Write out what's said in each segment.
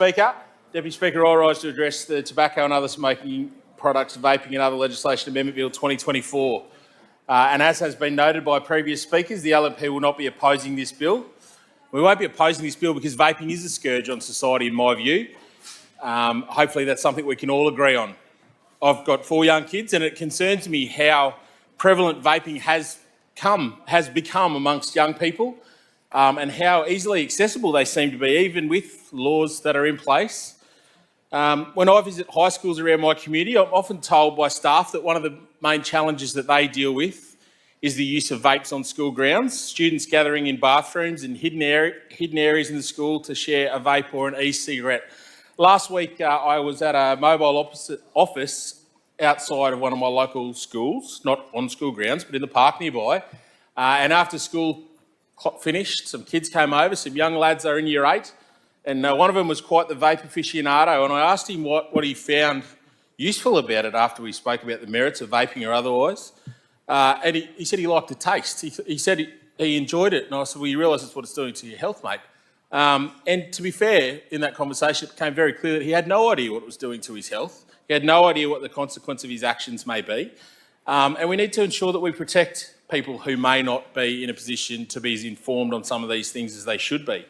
Speaker. Deputy Speaker, I rise to address the Tobacco and Other Smoking Products, Vaping and Other Legislation Amendment Bill 2024. And as has been noted by previous speakers, the LNP will not be opposing this bill. We won't be opposing this bill because vaping is a scourge on society, in my view. Hopefully that's something we can all agree on. I've got 4 young kids and it concerns me how prevalent vaping has become amongst young people and how easily accessible they seem to be, even with laws that are in place. When I visit high schools around my community, I'm often told by staff that one of the main challenges that they deal with is the use of vapes on school grounds, students gathering in bathrooms and hidden areas in the school to share a vape or an e-cigarette. Last week, I was at a mobile office outside of one of my local schools, not on school grounds, but in the park nearby. And after school finished, some kids came over, some young lads that are in year 8, and one of them was quite the vape aficionado, and I asked him what he found useful about it after we spoke about the merits of vaping or otherwise. And he said he liked the taste. He said he enjoyed it, and I said, well, you realise that's what it's doing to your health, mate. And to be fair, in that conversation, it became very clear that he had no idea what it was doing to his health. He had no idea what the consequence of his actions may be. And we need to ensure that we protect people who may not be in a position to be as informed on some of these things as they should be.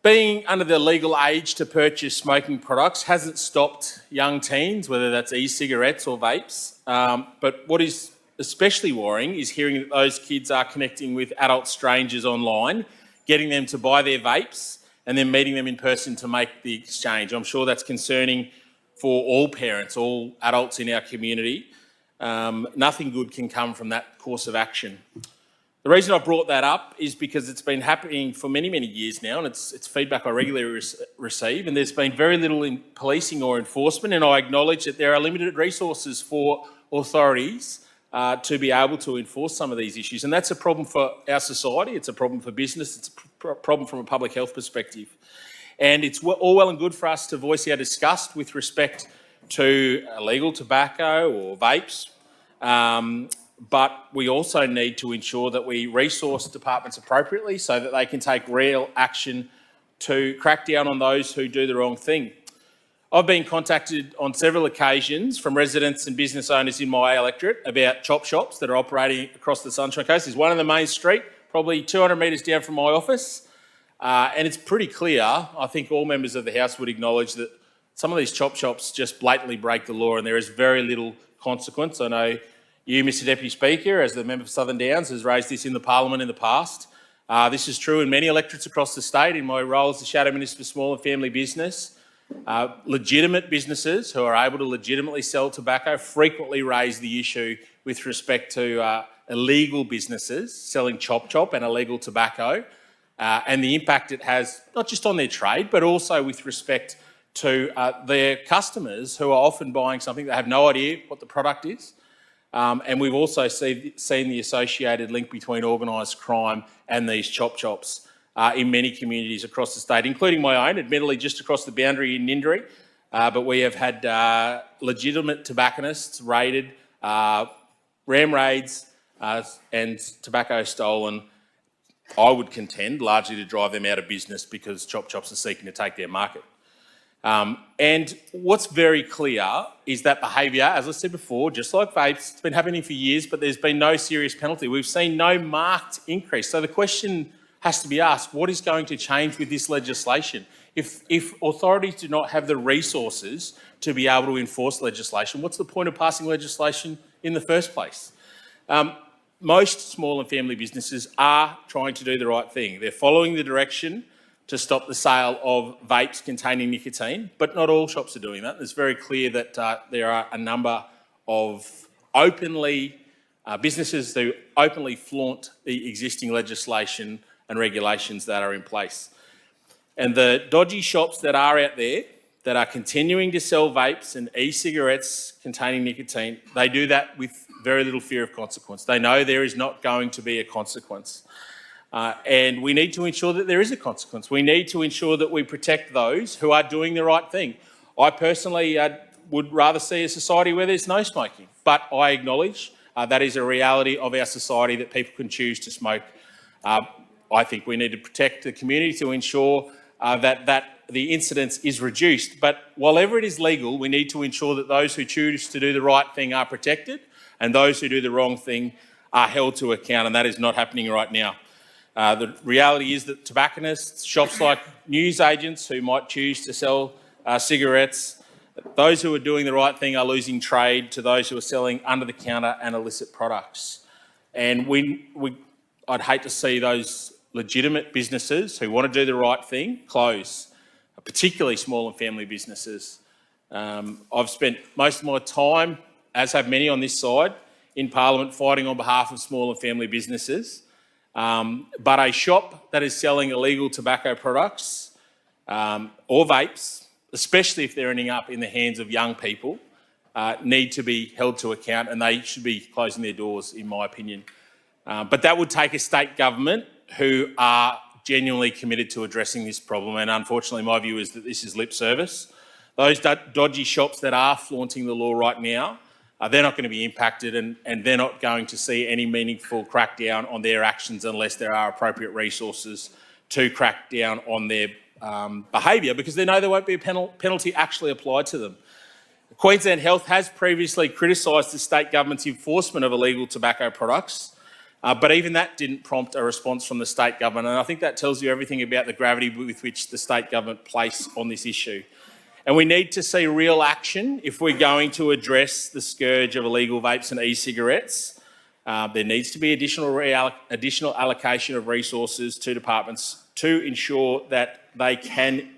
Being under the legal age to purchase smoking products hasn't stopped young teens, whether that's e-cigarettes or vapes. But what is especially worrying is hearing that those kids are connecting with adult strangers online, getting them to buy their vapes and then meeting them in person to make the exchange. I'm sure that's concerning for all parents, all adults in our community. Nothing good can come from that course of action. The reason I brought that up is because it's been happening for many, many years now, and it's feedback I regularly receive, and there's been very little in policing or enforcement, and I acknowledge that there are limited resources for authorities to be able to enforce some of these issues, and that's a problem for our society, it's a problem for business, it's a problem from a public health perspective. And it's all well and good for us to voice our disgust with respect to illegal tobacco or vapes, but we also need to ensure that we resource departments appropriately so that they can take real action to crack down on those who do the wrong thing. I've been contacted on several occasions from residents and business owners in my electorate about chop shops that are operating across the Sunshine Coast. There's one on the main street, probably 200 metres down from my office, and it's pretty clear, I think all members of the House would acknowledge that some of these chop shops just blatantly break the law and there is very little consequence. I know you, Mr Deputy Speaker, as the member for Southern Downs, has raised this in the Parliament in the past. This is true in many electorates across the state. In my role as the Shadow Minister for Small and Family Business, legitimate businesses who are able to legitimately sell tobacco frequently raise the issue with respect to illegal businesses selling chop and illegal tobacco and the impact it has not just on their trade but also with respect to their customers who are often buying something they have no idea what the product is. And we've also seen the associated link between organised crime and these chop shops in many communities across the state, including my own, admittedly just across the boundary in Nindri. But we have had legitimate tobacconists raided, ram raids and tobacco stolen, I would contend, largely to drive them out of business because chop shops are seeking to take their market. And what's very clear is that behaviour, as I said before, just like vapes, it's been happening for years, but there's been no serious penalty. We've seen no marked increase. So the question has to be asked, what is going to change with this legislation? If authorities do not have the resources to be able to enforce legislation, what's the point of passing legislation in the first place? Most small and family businesses are trying to do the right thing. They're following the direction to stop the sale of vapes containing nicotine, but not all shops are doing that. It's very clear that there are a number of businesses who openly flaunt the existing legislation and regulations that are in place. And the dodgy shops that are out there that are continuing to sell vapes and e-cigarettes containing nicotine, they do that with very little fear of consequence. They know there is not going to be a consequence. And we need to ensure that there is a consequence. We need to ensure that we protect those who are doing the right thing. I personally would rather see a society where there's no smoking, but I acknowledge that is a reality of our society that people can choose to smoke. I think we need to protect the community to ensure that the incidence is reduced. But wherever it is legal, we need to ensure that those who choose to do the right thing are protected and those who do the wrong thing are held to account, and that is not happening right now. The reality is that tobacconists, shops like newsagents who might choose to sell cigarettes, those who are doing the right thing are losing trade to those who are selling under-the-counter and illicit products. And I'd hate to see those legitimate businesses who want to do the right thing close, particularly small and family businesses. I've spent most of my time, as have many on this side, in Parliament fighting on behalf of small and family businesses. But a shop that is selling illegal tobacco products or vapes, especially if they're ending up in the hands of young people, need to be held to account, and they should be closing their doors, in my opinion. But that would take a state government who are genuinely committed to addressing this problem, and unfortunately my view is that this is lip service. Those dodgy shops that are flaunting the law right now, they're not going to be impacted, and they're not going to see any meaningful crackdown on their actions unless there are appropriate resources to crack down on their behaviour, because they know there won't be a penalty actually applied to them. Queensland Health has previously criticised the state government's enforcement of illegal tobacco products, but even that didn't prompt a response from the state government, and I think that tells you everything about the gravity with which the state government place on this issue. And we need to see real action if we're going to address the scourge of illegal vapes and e-cigarettes. There needs to be additional allocation of resources to departments to ensure that they can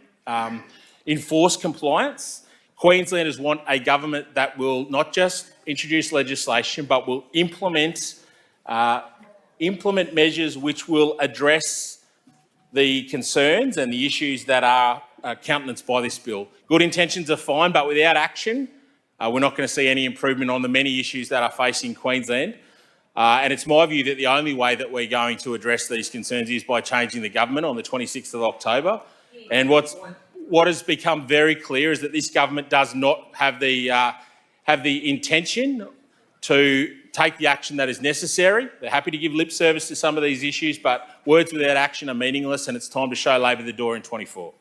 enforce compliance. Queenslanders want a government that will not just introduce legislation, but will implement measures which will address the concerns and the issues that are countenanced by this bill. Good intentions are fine, but without action, we're not going to see any improvement on the many issues that are facing Queensland. And it's my view that the only way that we're going to address these concerns is by changing the government on the 26th of October. And what has become very clear is that this government does not have the intention to take the action that is necessary. They're happy to give lip service to some of these issues, but words without action are meaningless, and it's time to show Labor the door in 24.